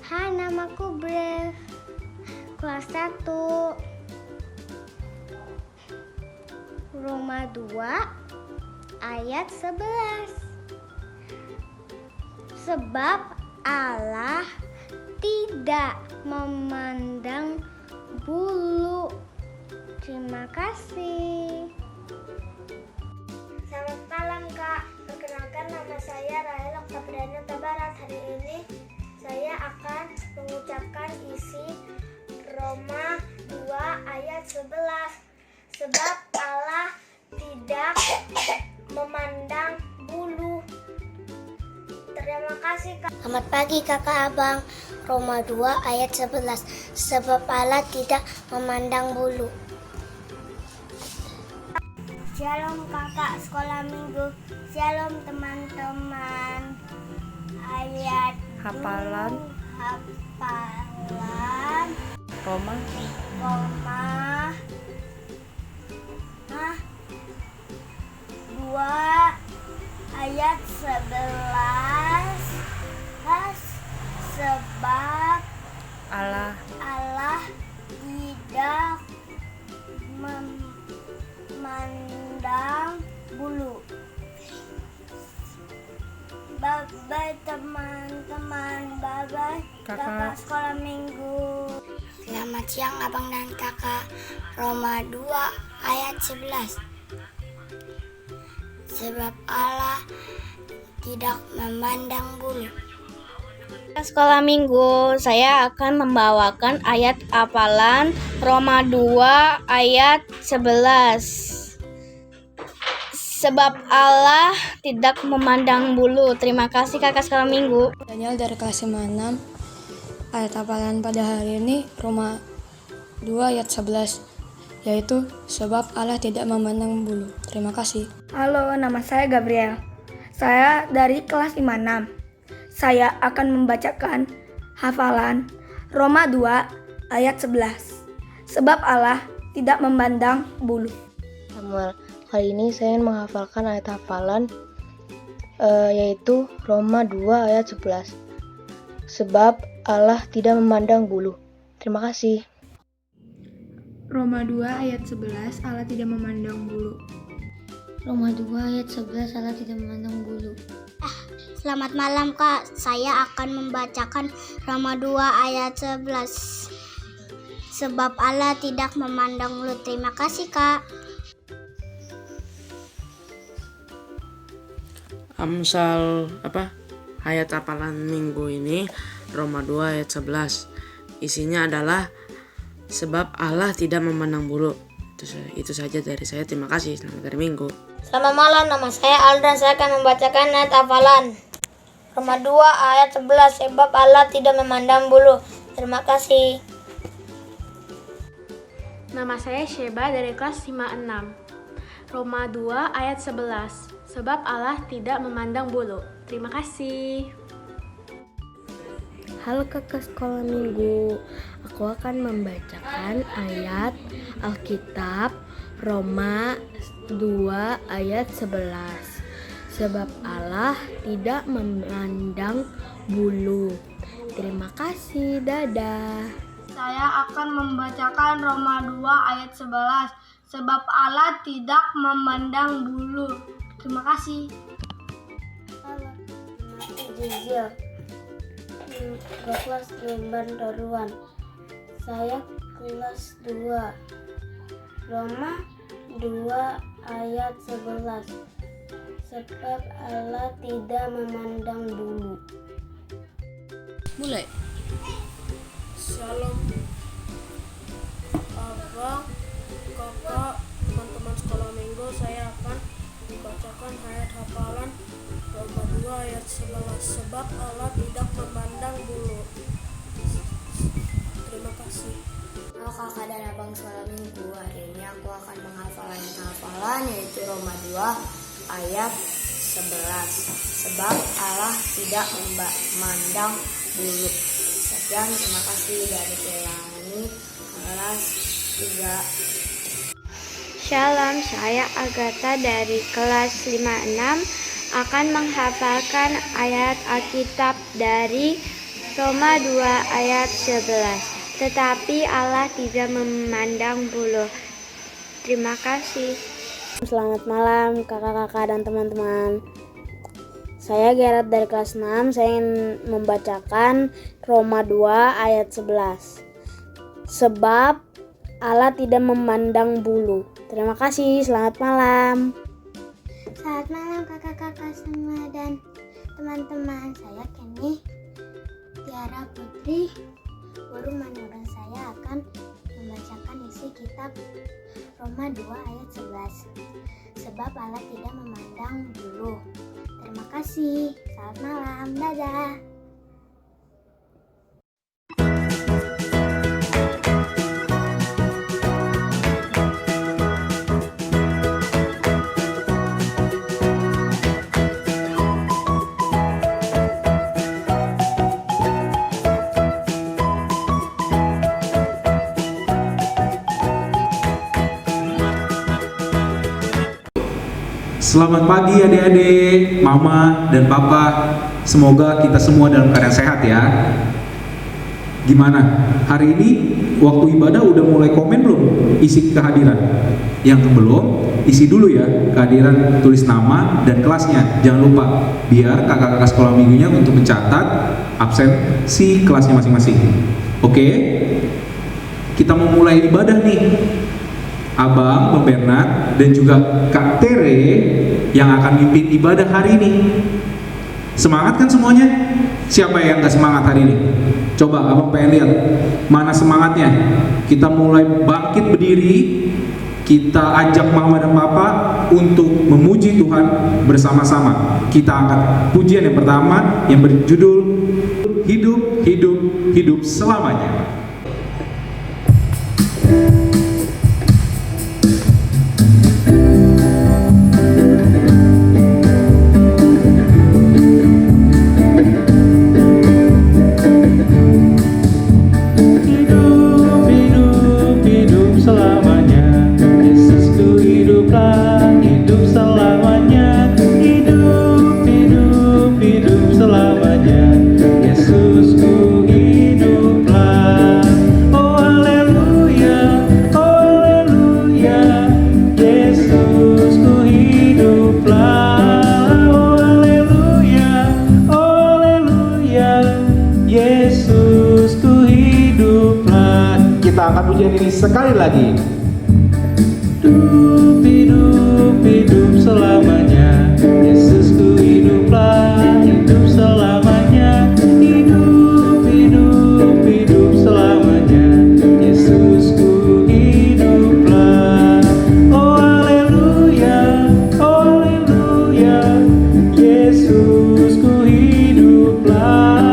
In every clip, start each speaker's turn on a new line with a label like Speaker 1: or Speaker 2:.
Speaker 1: Hai, namaku Brave, kelas 1, Roma 2, ayat 11. Sebab Allah tidak memandang bulu. Terima kasih.
Speaker 2: Selamat malam Kak, perkenalkan nama saya Rahel Oktaviana Tabarat. Hari ini saya akan mengucapkan isi Roma 2 ayat 11. Sebab Allah tidak memandang bulu. Terima kasih Kak.
Speaker 1: Selamat pagi kakak abang. Roma 2 ayat 11. Sebab Allah tidak memandang bulu.
Speaker 2: Shalom kakak sekolah minggu. Shalom teman-teman. Ayat
Speaker 3: Hafalan Roma
Speaker 2: 2 ayat 11. Sebab
Speaker 3: Allah
Speaker 2: tidak memandang bulu. Bye-bye teman-teman. Bye-bye kakak sekolah minggu.
Speaker 1: Selamat siang abang dan kakak. Roma 2 ayat 11. Sebab Allah tidak memandang bulu.
Speaker 4: Sekolah minggu, saya akan membawakan ayat hafalan Roma 2 ayat 11. Sebab Allah tidak memandang bulu. Terima kasih kakak sekolah minggu.
Speaker 5: Daniel dari kelas 5-6. Ayat hafalan pada hari ini Roma 2 ayat 11, yaitu sebab Allah tidak memandang bulu. Terima kasih.
Speaker 6: Halo, nama saya Gabriel. Saya dari kelas 5-6. Saya akan membacakan hafalan Roma 2 ayat 11. Sebab Allah tidak memandang bulu.
Speaker 7: Samuel, kali ini saya ingin menghafalkan ayat hafalan yaitu Roma 2 ayat 11. Sebab Allah tidak memandang bulu. Terima kasih.
Speaker 8: Roma 2 ayat 11, Allah tidak memandang bulu.
Speaker 1: Roma 2 ayat 11, Allah tidak memandang bulu. Selamat malam Kak, saya akan membacakan Roma 2 ayat 11. Sebab Allah tidak memandang bulu. Terima kasih Kak.
Speaker 9: Ayat hafalan minggu ini Roma 2 ayat 11. Isinya adalah sebab Allah tidak memandang bulu. Itu saja dari saya. Terima kasih. Selamat hari Minggu.
Speaker 2: Selamat malam, nama saya Aldran. Saya akan membacakan ayat hafalan Roma 2 ayat 11. Sebab Allah tidak memandang bulu. Terima kasih.
Speaker 8: Nama saya Sheba dari kelas 5-6. Roma 2 ayat 11. Sebab Allah tidak memandang bulu. Terima kasih.
Speaker 4: Halo kakak sekolah minggu, aku akan membacakan ayat Alkitab Roma 2 ayat 11. Sebab Allah tidak memandang bulu. Terima kasih, dadah.
Speaker 2: Saya akan membacakan Roma 2 ayat 11. Sebab Allah tidak memandang bulu. Terima kasih.
Speaker 1: Halo, nama Jizil. Kelas Lemban Doruan. Saya kelas 2. Roma 2 ayat 11. Sebab Allah tidak memandang bulu.
Speaker 3: Mulai.
Speaker 10: Shalom Abang, kakak, teman-teman sekolah minggu. Saya akan membacakan ayat hafalan Roma 2 ayat 11. Sebab Allah tidak memandang bulu. Terima kasih.
Speaker 2: Halo kakak dan abang sekolah minggu. Hari ini aku akan menghafal ayat hafalan yaitu Roma 2 ayat 11. Sebab Allah tidak memandang bulu. Sekian, terima kasih dari Kelani kelas 3.
Speaker 1: Shalom, saya Agatha dari kelas 56 akan menghafalkan ayat Alkitab dari Roma 2 ayat 11. Tetapi Allah tidak memandang bulu. Terima kasih.
Speaker 11: Selamat malam kakak-kakak dan teman-teman. Saya Gerard dari kelas 6. Saya ingin membacakan Roma 2 ayat 11. Sebab Allah tidak memandang bulu. Terima kasih. Selamat malam.
Speaker 1: Selamat malam kakak-kakak semua dan teman-teman. Saya Kenny Tiara Putri. Guru menurut saya akan membacakan isi kitab Roma 2 ayat 11. Sebab Allah tidak memandang bulu. Terima kasih. Selamat malam. Dadah.
Speaker 12: Selamat pagi adik-adik, mama dan papa. Semoga kita semua dalam keadaan sehat ya. Gimana? Hari ini waktu ibadah udah mulai komen belum isi kehadiran? Yang belum, isi dulu ya kehadiran, tulis nama dan kelasnya. Jangan lupa, biar kakak-kakak sekolah minggunya untuk mencatat absensi kelasnya masing-masing. Oke? Kita mau mulai ibadah nih. Abang, Bang Bernard, dan juga Kak Tere yang akan mimpin ibadah hari ini. Semangat kan semuanya? Siapa yang gak semangat hari ini? Coba abang pengen lihat mana semangatnya. Kita mulai bangkit berdiri. Kita ajak mama dan papa untuk memuji Tuhan bersama-sama. Kita angkat pujian yang pertama yang berjudul Hidup, Hidup, Hidup Selamanya. Kita akan pujian ini sekali lagi. Hidup, hidup, hidup selamanya. Yesusku hiduplah, hidup selamanya. Hidup, hidup, hidup selamanya. Yesusku hiduplah. Oh haleluya, oh haleluya. Yesusku hiduplah.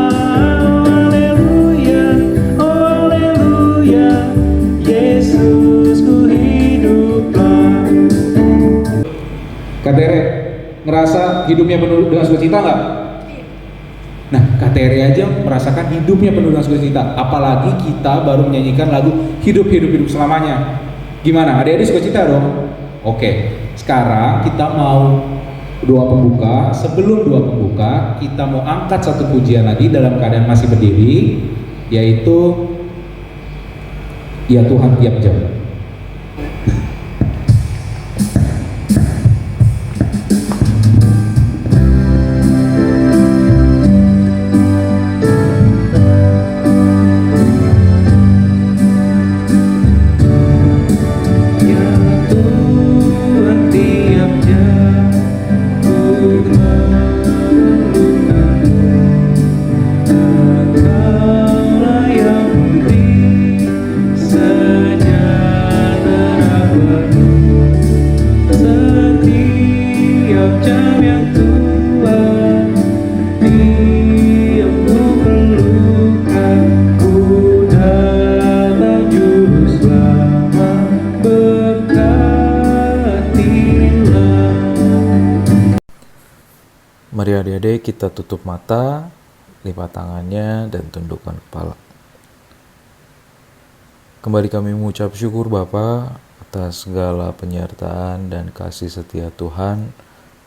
Speaker 12: Kak Tere ngerasa hidupnya penuh dengan sukacita nggak? Nah, Kak Tere aja merasakan hidupnya penuh dengan sukacita. Apalagi kita baru menyanyikan lagu Hidup, Hidup, Hidup Selamanya. Gimana? Adik-adik sukacita dong? Oke, sekarang kita mau doa pembuka. Sebelum doa pembuka, kita mau angkat satu pujian lagi dalam keadaan masih berdiri, yaitu Ya Tuhan Tiap Jam. jam yang tua, diammu pelukan, ku datang juru selamat, berkatilah.
Speaker 13: Mari adik-adik kita tutup mata, lipat tangannya, dan tundukkan kepala. Kembali kami mengucap syukur Bapa atas segala penyertaan dan kasih setia Tuhan,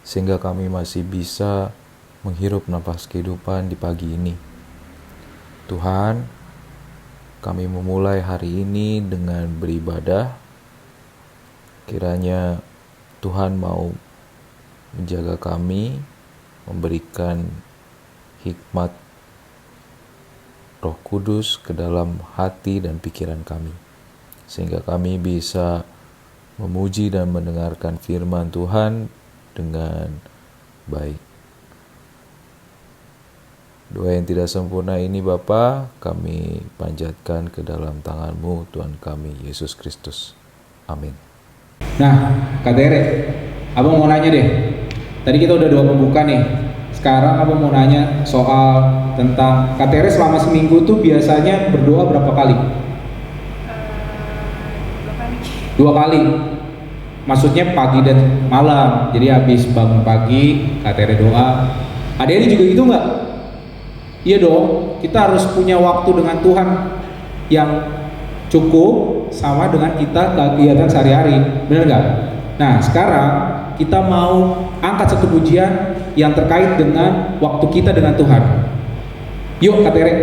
Speaker 13: sehingga kami masih bisa menghirup nafas kehidupan di pagi ini. Tuhan, kami memulai hari ini dengan beribadah. Kiranya Tuhan mau menjaga kami, memberikan hikmat Roh Kudus ke dalam hati dan pikiran kami, sehingga kami bisa memuji dan mendengarkan firman Tuhan dengan baik. Doa yang tidak sempurna ini Bapa, kami panjatkan ke dalam tangan-Mu, Tuhan kami, Yesus Kristus. Amin.
Speaker 12: Nah, Kak Tere, Abang mau nanya deh. Tadi kita udah doa pembuka nih. Sekarang Abang mau nanya soal tentang Kak Tere selama seminggu tuh biasanya berdoa berapa kali? 2 kali. Maksudnya pagi dan malam. Jadi habis bangun pagi, Kak Tere doa. Adik-adik juga gitu nggak? Iya dong. Kita harus punya waktu dengan Tuhan yang cukup sama dengan kita kegiatan sehari-hari. Benar nggak? Nah, sekarang kita mau angkat satu pujian yang terkait dengan waktu kita dengan Tuhan. Yuk, Kak Tere.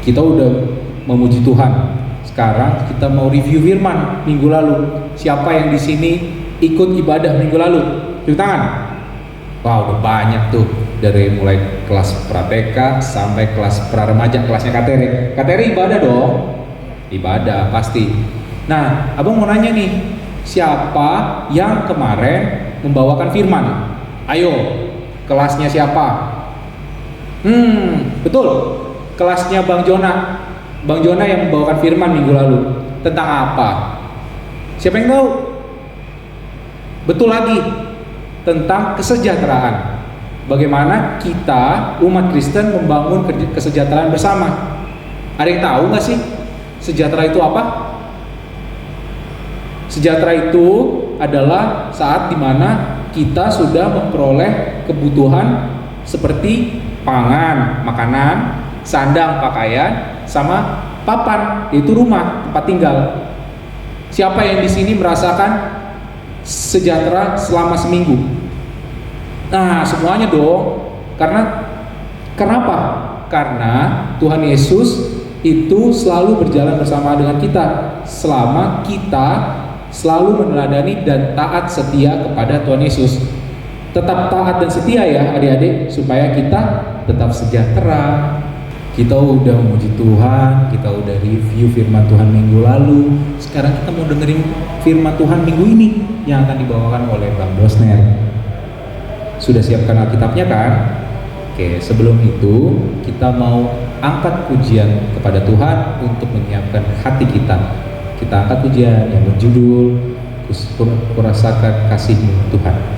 Speaker 12: Kita udah memuji Tuhan. Sekarang kita mau review firman minggu lalu. Siapa yang di sini ikut ibadah minggu lalu? Tepuk tangan. Wow, udah banyak tuh. Dari mulai kelas pra-TK sampai kelas pra-remaja, kelasnya Kak Tere. Kak Tere ibadah dong? Ibadah, pasti. Nah, Abang mau nanya nih, siapa yang kemarin membawakan firman? Ayo, kelasnya siapa? Betul. kelasnya Bang Jona. Bang Jona yang membawakan firman minggu lalu. Tentang apa? Siapa yang tahu? Betul lagi, tentang kesejahteraan. Bagaimana kita umat Kristen membangun kesejahteraan bersama. Ada yang tahu nggak sih sejahtera itu apa? Sejahtera itu adalah saat dimana kita sudah memperoleh kebutuhan seperti pangan, makanan, sandang, pakaian, sama papan, yaitu rumah, tempat tinggal. Siapa yang di sini merasakan sejahtera selama seminggu? Nah, semuanya dong. Kenapa? Karena Tuhan Yesus itu selalu berjalan bersama dengan kita selama kita selalu meneladani dan taat setia kepada Tuhan Yesus. Tetap taat dan setia ya adik-adik, supaya kita tetap sejahtera. Kita udah memuji Tuhan, kita udah review firman Tuhan minggu lalu. Sekarang kita mau dengerin firman Tuhan minggu ini yang akan dibawakan oleh Bang Dosner. Sudah siapkan Alkitabnya kan? Oke, sebelum itu kita mau angkat pujian kepada Tuhan untuk menyiapkan hati kita. Kita angkat pujian yang berjudul Kurasakan Kasih-Mu Tuhan.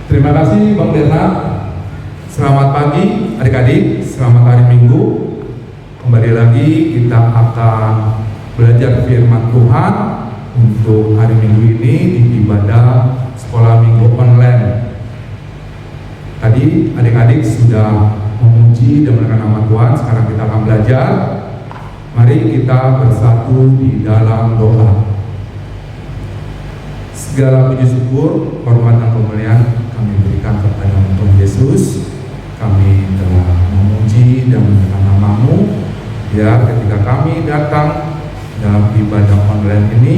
Speaker 12: Terima kasih Bang Derna. Selamat pagi adik-adik, selamat hari Minggu. Kembali lagi kita akan belajar firman Tuhan untuk hari Minggu ini di ibadah sekolah Minggu online. Tadi adik-adik sudah memuji dan menekan nama Tuhan, sekarang kita akan belajar. Mari kita bersatu di dalam doa. Segala puji syukur, hormat dan kemuliaan kami berikan kepada Tuhan Yesus. Kami telah memuji dan menekan nama-Mu, biar ketika kami datang dalam ibadah online ini,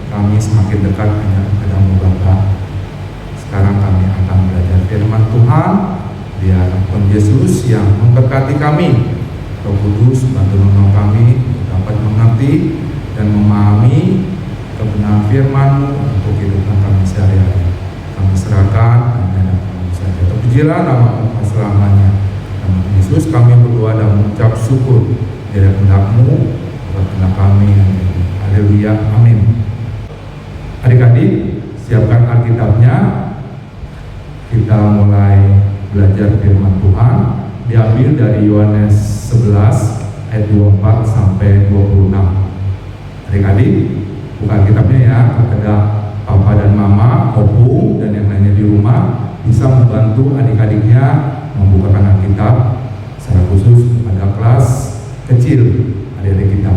Speaker 12: kami semakin dekat dengan kepada-Mu Bapa. Sekarang kami akan belajar firman Tuhan, biar Tuhan Yesus yang memberkati kami. Roh Kudus bantu menolong kami dapat mengerti dan memahami kebenaran firman-Mu untuk kehidupan kami sehari-hari. serahkan hanya dan kami saja. Terpujilah nama-Mu selamanya. Nama Yesus kami berdoa dan mengucap syukur. Dari kehendak-Mu, bukan kehendak kami. Haleluya, amin. Adik-adik, siapkan Alkitabnya. Kita mulai belajar firman Tuhan. Diambil dari Yohanes 11 ayat 24 sampai 26. Adik-adik, buka kitabnya ya, kepada papa dan mama, opung, dan yang lainnya di rumah bisa membantu adik-adiknya membukakan Alkitab, secara khusus pada kelas kecil adik-adik kita.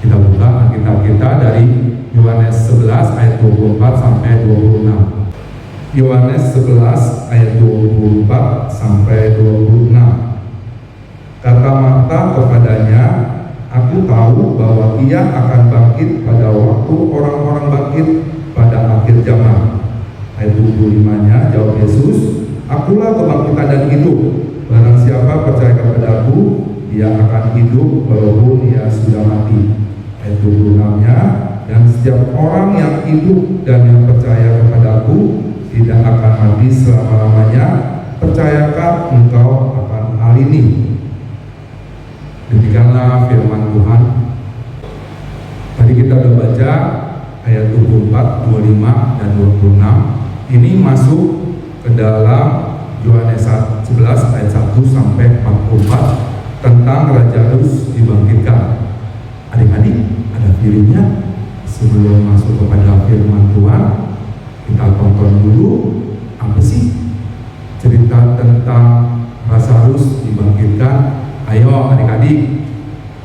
Speaker 12: Kita buka Alkitab kita dari Yohanes 11 ayat 24 sampai 26. Yohanes 11 ayat 24 sampai 26. Kata Marta kepadanya, "Aku tahu bahwa ia akan bangkit pada waktu orang-orang bangkit pada akhir zaman." Ayat 25-nya jawab Yesus, "Akulah kebangkitan dan hidup. Barang siapa percaya kepada-Aku, ia akan hidup walaupun ia sudah mati." Ayat 26-nya, "Dan setiap orang yang hidup dan yang percaya kepada-Aku tidak akan mati selama-lamanya. Percayakah engkau akan hal ini?" Demikianlah firman Tuhan. Tadi kita sudah baca ayat 24, 25, dan 26. Ini masuk ke dalam Yohanes 11 ayat 1 sampai 44 tentang Lazarus dibangkitkan. Adik-adik, ada filmnya. Sebelum masuk kepada firman Tuhan, kita tonton dulu apa sih cerita tentang Lazarus dibangkitkan. Ayo adik-adik,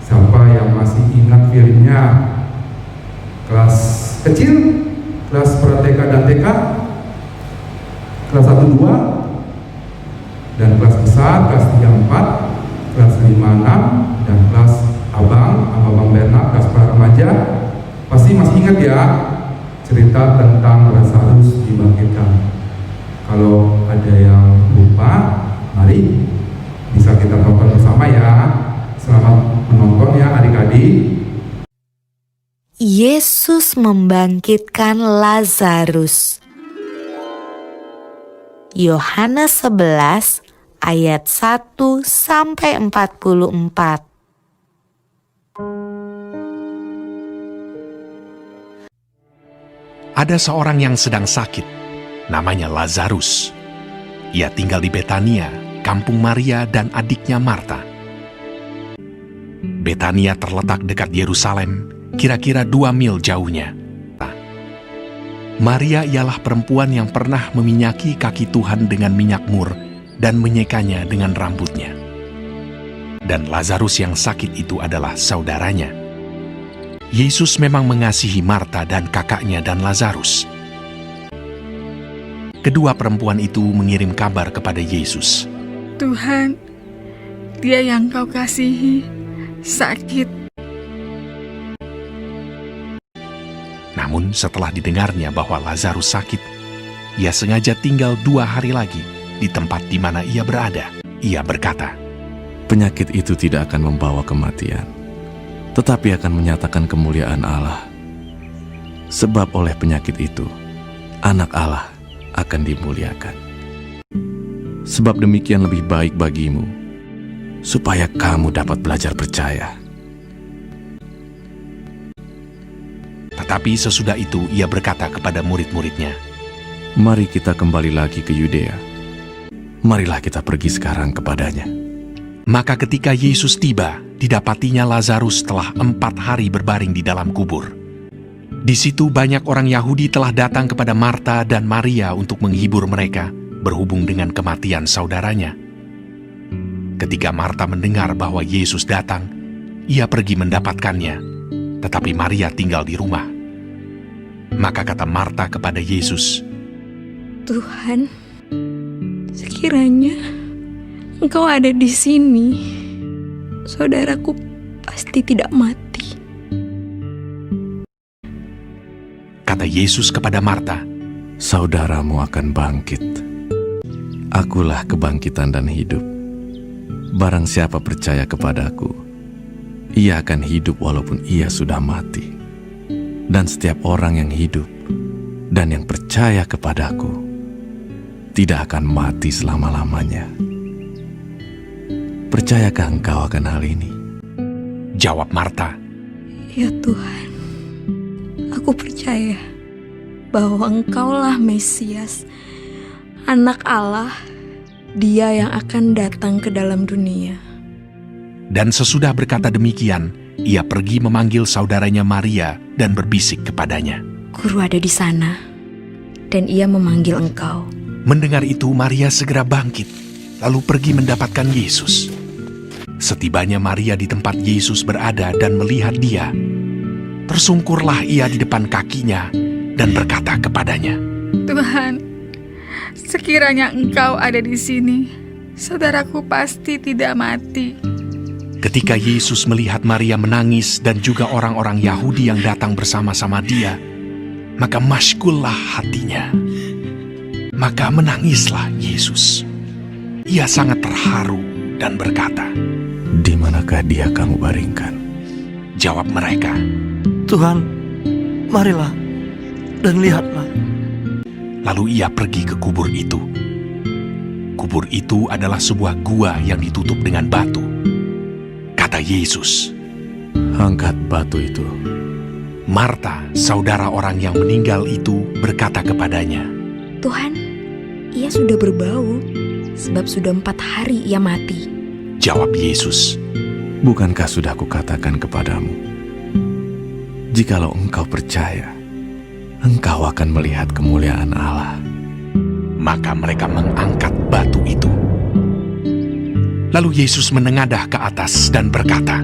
Speaker 12: siapa yang masih ingat filmnya? Kelas kecil, kelas pra-TK dan TK, kelas 1, 2, dan kelas besar, kelas 3, 4, kelas 5, 6, dan kelas abang, sama Bang Bernard, kelas pra remaja. Pasti masih ingat ya cerita tentang Lazarus dibangkitkan. Kalau ada yang lupa, mari bisa kita tonton bersama ya. Selamat menonton ya adik-adik.
Speaker 14: Yesus membangkitkan Lazarus. Yohanes 11 ayat 1 sampai 44.
Speaker 15: Ada seorang yang sedang sakit, namanya Lazarus. Ia tinggal di Betania, kampung Maria dan adiknya Marta. Betania terletak dekat Yerusalem, kira-kira 2 mil jauhnya. Maria ialah perempuan yang pernah meminyaki kaki Tuhan dengan minyak mur dan menyekanya dengan rambutnya. Dan Lazarus yang sakit itu adalah saudaranya. Yesus memang mengasihi Marta dan kakaknya dan Lazarus. Kedua perempuan itu mengirim kabar kepada Yesus.
Speaker 16: "Tuhan, dia yang Kau kasihi sakit."
Speaker 15: Namun setelah didengarnya bahwa Lazarus sakit, ia sengaja tinggal 2 hari lagi di tempat di mana ia berada. Ia berkata,
Speaker 17: "Penyakit itu tidak akan membawa kematian, tetapi akan menyatakan kemuliaan Allah. Sebab oleh penyakit itu, anak Allah akan dimuliakan. Sebab demikian lebih baik bagimu, supaya kamu dapat belajar percaya."
Speaker 15: Tetapi sesudah itu ia berkata kepada murid-muridnya,
Speaker 17: "Mari kita kembali lagi ke Yudea. Marilah kita pergi sekarang kepadanya."
Speaker 15: Maka ketika Yesus tiba, didapatinya Lazarus telah 4 hari berbaring di dalam kubur. Di situ banyak orang Yahudi telah datang kepada Marta dan Maria untuk menghibur mereka berhubung dengan kematian saudaranya. Ketika Marta mendengar bahwa Yesus datang, ia pergi mendapatkannya, tetapi Maria tinggal di rumah. Maka kata Marta kepada Yesus,
Speaker 16: "Tuhan, sekiranya Engkau ada di sini, saudaraku pasti tidak mati."
Speaker 15: Kata Yesus kepada Marta,
Speaker 17: "Saudaramu akan bangkit. Akulah kebangkitan dan hidup. Barang siapa percaya kepada-Aku, ia akan hidup walaupun ia sudah mati. Dan setiap orang yang hidup dan yang percaya kepada-Aku tidak akan mati selama-lamanya. Percayakah engkau akan hal ini?
Speaker 15: Jawab Marta.
Speaker 16: Ya Tuhan, aku percaya bahwa Engkaulah Mesias, Anak Allah, Dia yang akan datang ke dalam dunia.
Speaker 15: Dan sesudah berkata demikian, ia pergi memanggil saudaranya Maria dan berbisik kepadanya.
Speaker 16: Guru ada di sana, dan ia memanggil engkau.
Speaker 15: Mendengar itu, Maria segera bangkit, lalu pergi mendapatkan Yesus. Setibanya Maria di tempat Yesus berada dan melihat dia, tersungkurlah ia di depan kakinya dan berkata kepadanya,
Speaker 16: Tuhan, sekiranya engkau ada di sini, saudaraku pasti tidak mati.
Speaker 15: Ketika Yesus melihat Maria menangis dan juga orang-orang Yahudi yang datang bersama-sama dia, maka masykullah hatinya. Maka menangislah Yesus. Ia sangat terharu dan berkata,
Speaker 17: Di manakah dia kamu baringkan?
Speaker 15: Jawab mereka,
Speaker 18: Tuhan, marilah dan lihatlah.
Speaker 15: Lalu ia pergi ke kubur itu. Kubur itu adalah sebuah gua yang ditutup dengan batu. Kata Yesus,
Speaker 17: Angkat batu itu.
Speaker 15: Marta, saudara orang yang meninggal itu, berkata kepadanya,
Speaker 16: Tuhan, ia sudah berbau, sebab sudah 4 hari ia mati.
Speaker 15: Jawab Yesus,
Speaker 17: Bukankah sudah kukatakan kepadamu, jikalau engkau percaya, engkau akan melihat kemuliaan Allah.
Speaker 15: Maka mereka mengangkat batu itu. Lalu Yesus menengadah ke atas dan berkata,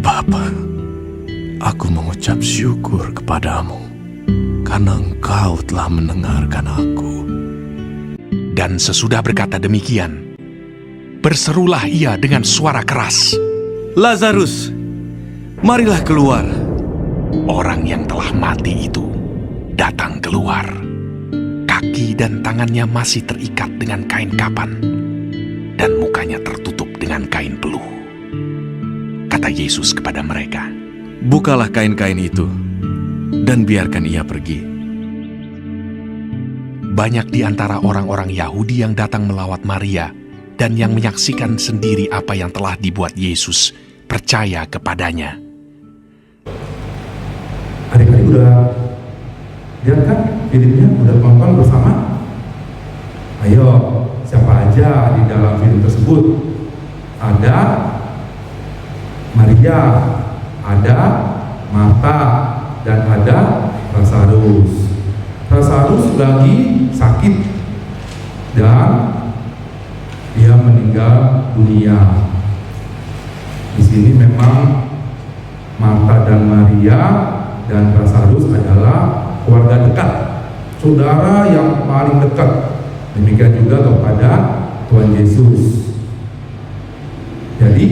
Speaker 17: Bapa, aku mengucap syukur kepadamu, karena engkau telah mendengarkan aku.
Speaker 15: Dan sesudah berkata demikian, berserulah ia dengan suara keras,
Speaker 18: Lazarus, marilah keluar.
Speaker 15: Orang yang telah mati itu datang keluar. Kaki dan tangannya masih terikat dengan kain kapan, dan mukanya tertutup dengan kain peluh. Kata Yesus kepada mereka,
Speaker 17: Bukalah kain-kain itu, dan biarkan ia pergi.
Speaker 15: Banyak di antara orang-orang Yahudi yang datang melawat Maria dan yang menyaksikan sendiri apa yang telah dibuat Yesus percaya kepadanya.
Speaker 12: Adik-adik udah lihat kan filmnya, udah nonton bersama? Ayo, siapa aja di dalam film tersebut? Ada Maria, ada Marta, dan ada Lazarus. Lazarus lagi sakit dan dia meninggal dunia. Di sini memang Marta dan Maria dan Lazarus adalah keluarga dekat, saudara yang paling dekat. Demikian juga kepada Tuhan Yesus. Jadi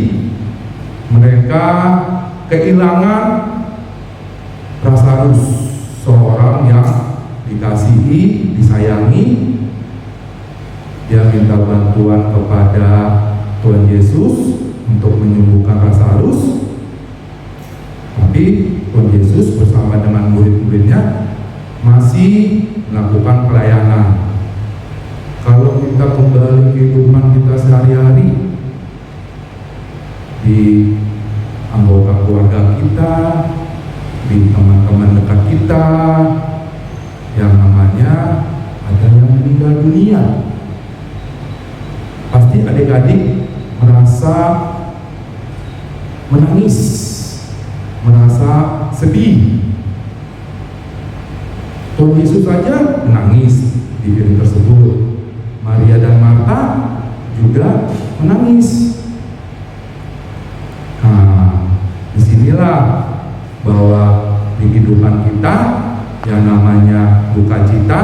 Speaker 12: mereka kehilangan Lazarus, seorang yang dikasihi, disayangi. Dia minta bantuan kepada Tuhan Yesus untuk menyembuhkan Lazarus. Tapi Tuhan Yesus bersama dengan murid-muridnya masih melakukan pelayanan. Kalau kita kembali kehidupan kita sehari-hari, di anggota keluarga kita, di teman-teman dekat kita, yang namanya ada yang meninggal dunia, pasti adik-adik merasa menangis, merasa sedih. Tuhan Yesus saja menangis di film tersebut. Maria dan Marta juga menangis. Nah, disinilah bahwa di kehidupan kita yang namanya duka cita,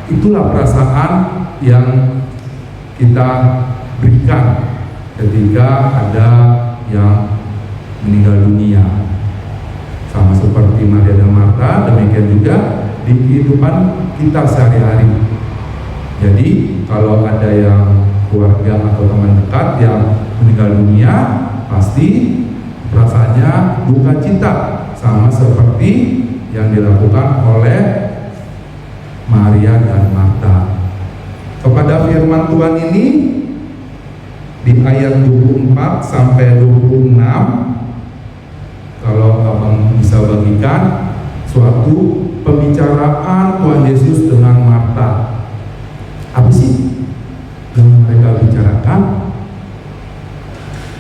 Speaker 12: itulah perasaan yang kita berikan ketika ada yang meninggal dunia. Sama seperti Maria dan Marta, demikian juga di kehidupan kita sehari-hari. Jadi kalau ada yang keluarga atau teman dekat yang meninggal dunia, pasti perasaannya duka cita, sama seperti yang dilakukan oleh Maria dan Marta. Kepada firman Tuhan ini di ayat 24 sampai 26. Kalau abang bisa bagikan suatu pembicaraan Tuhan Yesus dengan Marta. Apa sih yang mereka bicarakan?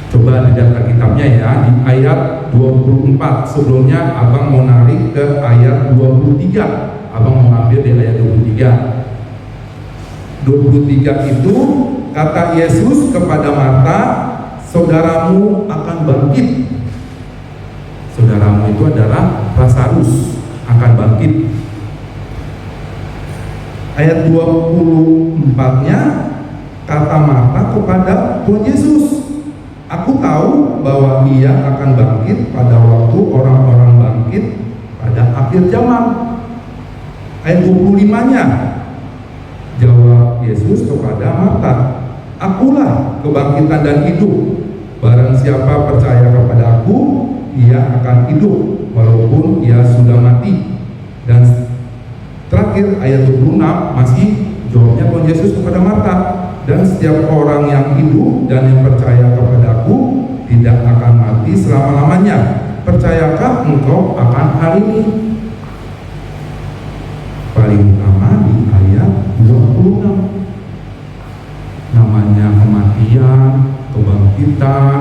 Speaker 12: Coba lihat kitabnya ya, di ayat 24. Sebelumnya abang mau narik ke ayat 23. Abang mau ambil di ayat 23. 23 itu kata Yesus kepada Marta, saudaramu akan bangkit. Saudaramu itu adalah Lazarus akan bangkit. Ayat 24-nya kata Marta kepada Tuhan Yesus, aku tahu bahwa ia akan bangkit pada waktu orang-orang bangkit pada akhir zaman. Ayat 25-nya jawab Yesus kepada Marta, akulah kebangkitan dan hidup. Barang siapa percaya kepada aku, ia akan hidup walaupun ia sudah mati. Dan terakhir ayat 26 masih jawabnya Tuhan Yesus kepada Marta, dan setiap orang yang hidup dan yang percaya kepada aku tidak akan mati selama-lamanya. Percayakah engkau akan hal ini? Paling utama di ayat 26, namanya kematian, kebangkitan.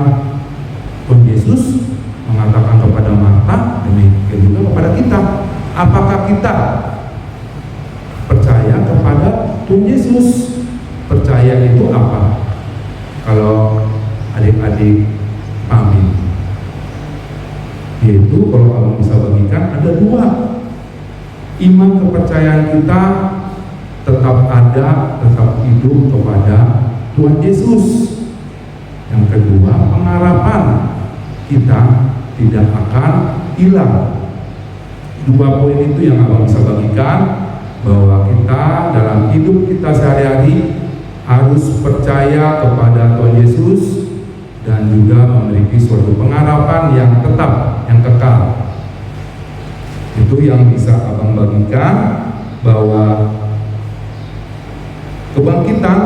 Speaker 12: Tuhan Yesus mengatakan kepada Marta, demikian juga kepada kita. Apakah kita percaya kepada Tuhan Yesus? Percaya itu apa? Kalau adik-adik pahami, yaitu kalau kamu bisa bagikan ada dua. Iman kepercayaan kita tetap ada, tetap hidup kepada Tuhan Yesus. Yang kedua, pengharapan kita tidak akan hilang. Dua poin itu yang abang bisa bagikan, bahwa kita dalam hidup kita sehari-hari harus percaya kepada Tuhan Yesus dan juga memiliki suatu pengharapan yang tetap, yang kekal. Itu yang bisa abang bagikan, bahwa kebangkitan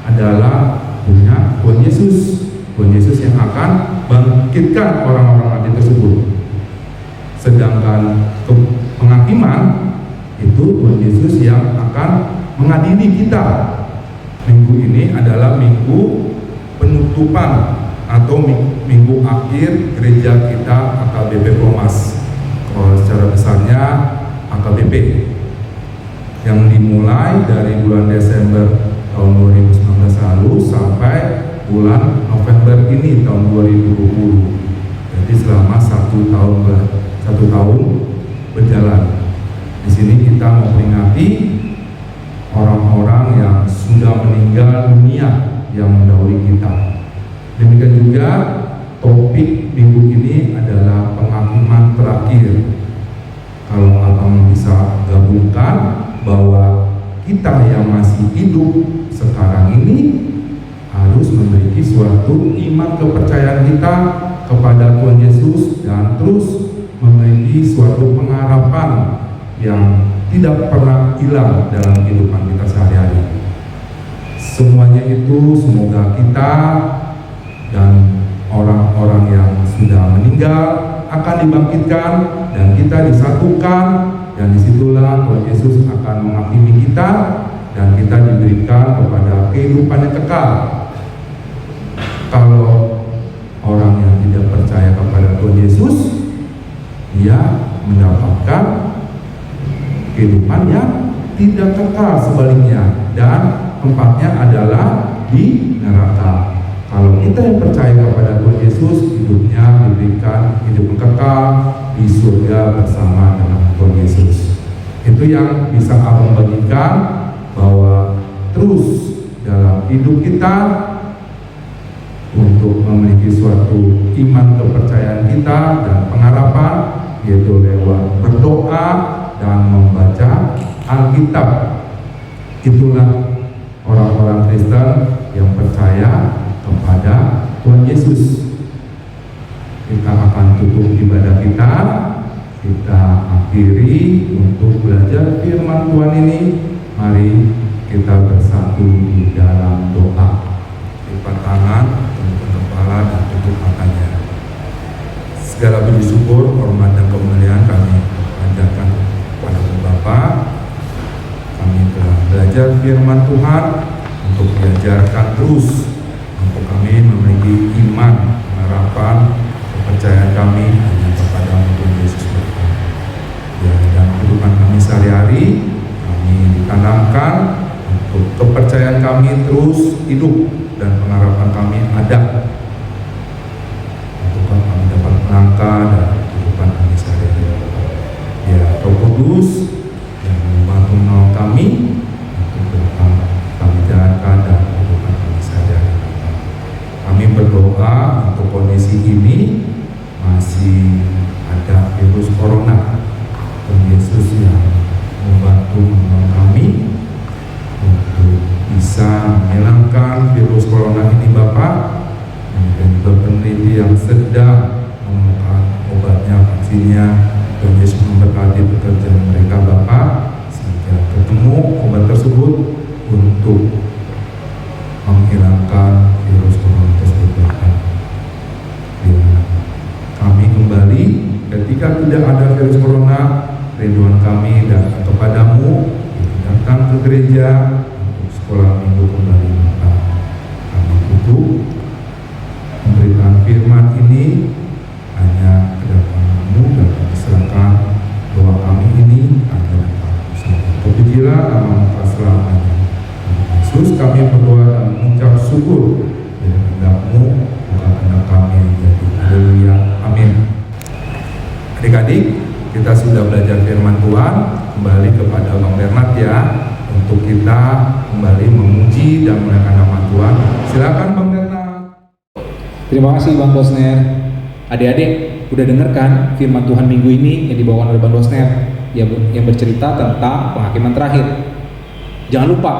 Speaker 12: adalah punya Tuhan Yesus. Tuhan Yesus yang akan bangkitkan orang-orang mati tersebut. Sedangkan penghakiman itu Tuhan Yesus yang akan mengadili kita. Minggu ini adalah minggu penutupan atau minggu akhir gereja kita AKBP Promas. Kalau secara besarnya AKBP yang dimulai dari bulan Desember tahun 2019 lalu sampai bulan November ini tahun 2020. Jadi selama satu tahun berjalan. Di sini kita memperingati orang-orang yang sudah meninggal dunia yang mendahului kita. Demikian juga topik minggu ini adalah penghakiman terakhir. Kalau abang bisa gabungkan bahwa kita yang masih hidup sekarang ini harus memiliki suatu iman kepercayaan kita kepada Tuhan Yesus dan terus memiliki suatu pengharapan yang tidak pernah hilang dalam kehidupan kita sehari-hari. Semuanya itu semoga kita dan orang-orang yang sudah meninggal akan dibangkitkan dan kita disatukan, dan disitulah Tuhan Yesus akan menghakimi kita dan kita diberikan kepada kehidupan yang kekal. Kalau orang yang tidak percaya kepada Tuhan Yesus, dia mendapatkan kehidupan yang tidak kekal sebaliknya, dan tempatnya adalah di neraka. Kalau kita yang percaya kepada Tuhan Yesus, hidupnya diberikan hidup kekal di surga bersama dengan Tuhan Yesus. Itu yang bisa abang bagikan, bahwa terus dalam hidup kita untuk memiliki suatu iman kepercayaan kita dan pengharapan, yaitu lewat berdoa dan membaca Alkitab. Itulah orang-orang Kristen yang percaya kepada Tuhan Yesus. Kita akan tutup ibadah kita. Kita akhiri untuk belajar firman Tuhan ini. Mari kita bersatu di dalam doa. Lipat tangan, tundukkan kepala, dan tutup matanya. Segala puji syukur, hormat, dan kemuliaan kami panjatkan kepada Bapa. Kami telah belajar firman Tuhan untuk diajarkan terus, untuk kami memiliki iman, harapan, kepercayaan kami hanya kepada Tuhan Yesus Kristus. Ya, dan kehidupan kami sehari-hari, kami ditanamkan untuk kepercayaan kami terus hidup dan pengharapan kami ada untuk kami dapat melangkah dalam kehidupan kami sehari-hari. Ya, Roh Kudus yang membantu menolong kami untuk dapat kami jalankan dalam kehidupan kami sehari-hari. Kami berdoa untuk kondisi ini masih ada virus corona. Tuhan Yesus yang membantu menolong kami untuk bisa menghilangkan virus corona ini, Bapak. Dan juga peneliti yang sedang menemukan obatnya, vaksinnya. Tuhan Yesus memberkati pekerjaan mereka, Bapak, sehingga ketemu obat tersebut untuk menghilangkan virus corona tersebut, Bapak. Kami kembali ketika tidak ada virus corona, rinduan kami datang kepadamu, datang ke gereja untuk sekolah minggu kembali, Bapak. Kami tutup memberikan firman ini hanya kedatanganmu, dan kami serahkan doa kami ini hanya kepadamu saja. Terpujilah nama selamanya. Yesus, kami berdoa dan mengucap syukur bila kehendak-Mu, bukan kehendak kami yang jadi. Haleluya, amin. Adik-adik, kita sudah belajar firman Tuhan. Kembali kepada Bang Bernard ya, untuk kita kembali memuji dan memuliakan nama Tuhan. Silakan Bang Bernard. Terima kasih Bang Dosner. Adik-adik, udah dengarkan firman Tuhan minggu ini yang dibawakan oleh Bang Dosner yang bercerita tentang penghakiman terakhir. Jangan lupa,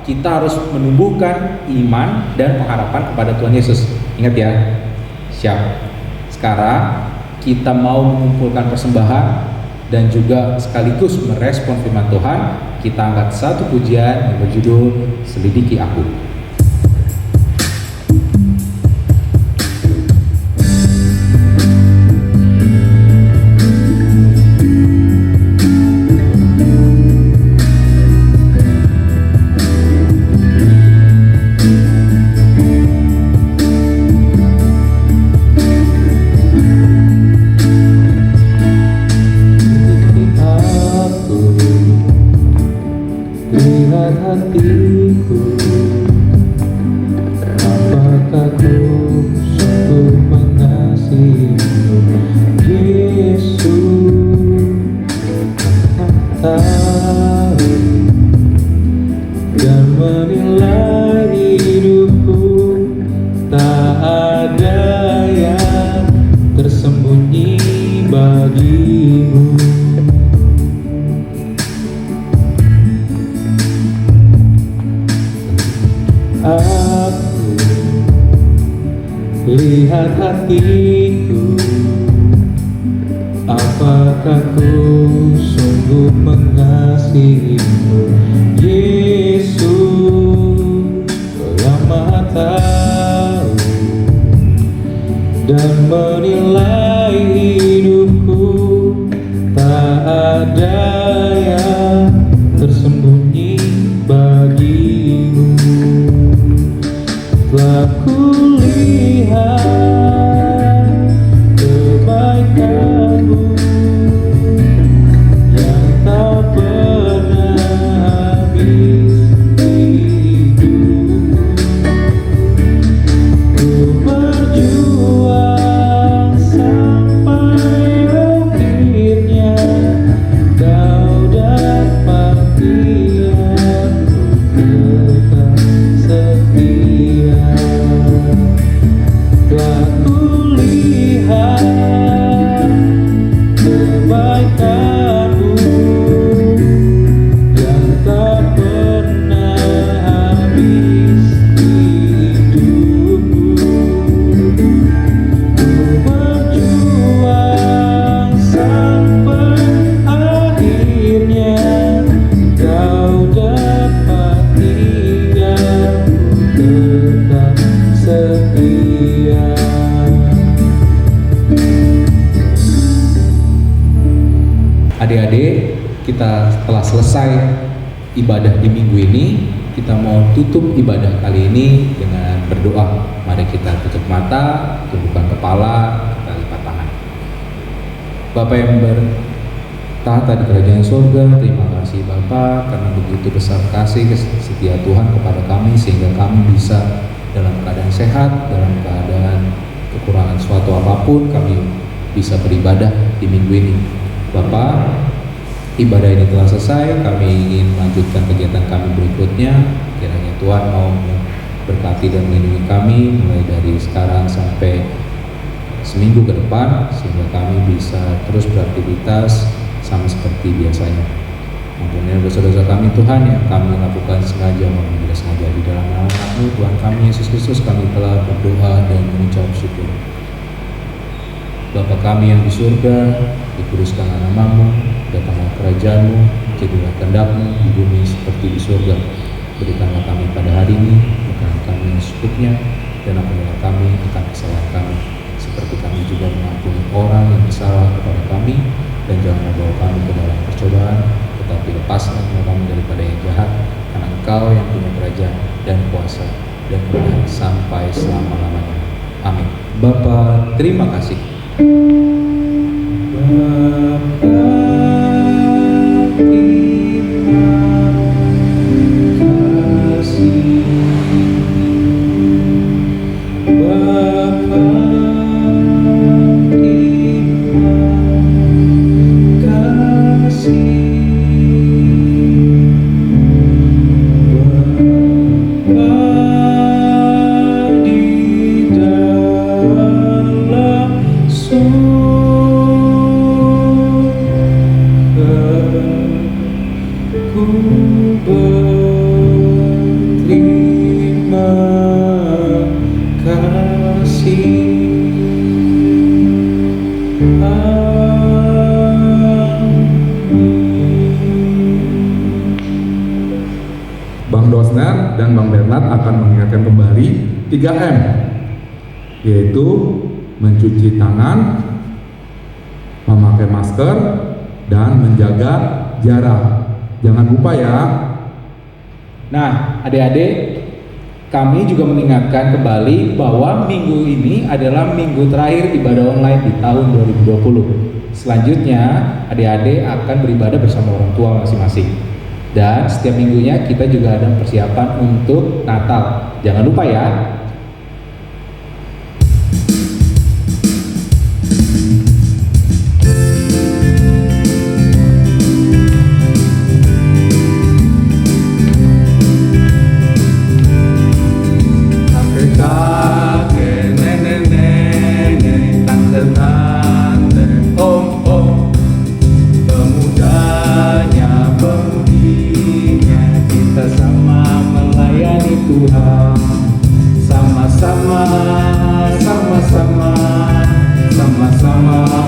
Speaker 12: kita harus menumbuhkan iman dan pengharapan kepada Tuhan Yesus. Ingat ya. Siap. Sekarang kita mau mengumpulkan persembahan dan juga sekaligus merespon firman Tuhan. Kita angkat satu pujian yang berjudul Selidiki Aku.
Speaker 19: Lihat hatiku, apakah ku sungguh mengasihimu, Yesus, Kau yang Maha Tahu dan menilai hidupku. Tak ada yang tersembunyi bagimu. Telah kulihat kebaikan-Mu yang tak pernah habis hidupku. Ku berjuang sampai akhirnya Kau dapat
Speaker 12: telah selesai ibadah di minggu ini, kita mau tutup ibadah kali ini dengan berdoa. Mari kita tutup mata, tundukkan kepala, kita lipat tangan. Bapak yang bertahta di kerajaan surga, terima kasih Bapa karena begitu besar kasih setia Tuhan kepada kami sehingga kami bisa dalam keadaan sehat, dalam keadaan kekurangan suatu apapun, kami bisa beribadah di minggu ini. Bapak, ibadah ini telah selesai, kami ingin melanjutkan kegiatan kami berikutnya. Kiranya Tuhan mau berkati dan melindungi kami mulai dari sekarang sampai seminggu ke depan, sehingga kami bisa terus beraktivitas sama seperti biasanya. Ampunilah dosa-dosa kami Tuhan yang kami lakukan sengaja maupun tidak sengaja. Di dalam nama-Mu Tuhan kami Yesus Kristus kami telah berdoa dan mengucap syukur. Bapa kami yang di surga, dikuduskanlah nama-Mu, datanglah kerajaan-Mu, jadilah kehendak-Mu di bumi seperti di surga. Berikanlah kami pada hari ini makanan kami yang secukupnya, dan ampunilah kami akan kesalahan kami, seperti kami juga mengampuni orang yang bersalah kepada kami, dan janganlah bawa kami ke dalam percobaan, tetapi lepaslah kami daripada yang jahat, karena Engkau yang punya kerajaan dan kuasa dan kemuliaan sampai selama-lamanya. Amin. Bapa, terima kasih. Bang Dosner dan Bang Bernard akan mengingatkan kembali 3M, yaitu mencuci tangan, memakai masker, dan menjaga jarak. Jangan lupa ya. Nah, adik-adik, kami juga mengingatkan kembali bahwa minggu ini adalah minggu terakhir ibadah online di tahun 2020. Selanjutnya, adik-adik akan beribadah bersama orang tua masing-masing. Dan setiap minggunya kita juga ada persiapan untuk Natal. Jangan lupa ya. Kakek, nenek, tante, om, pemudanya, pemudinya, kita sama melayani Tuhan, sama-sama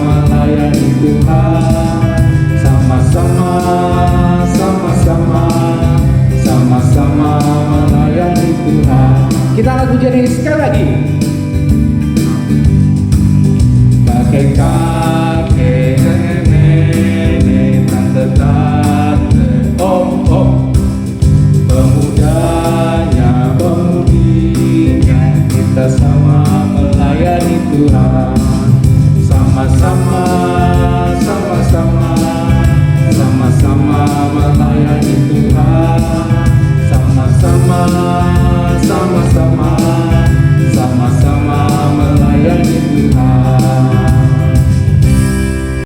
Speaker 12: melayani Tuhan.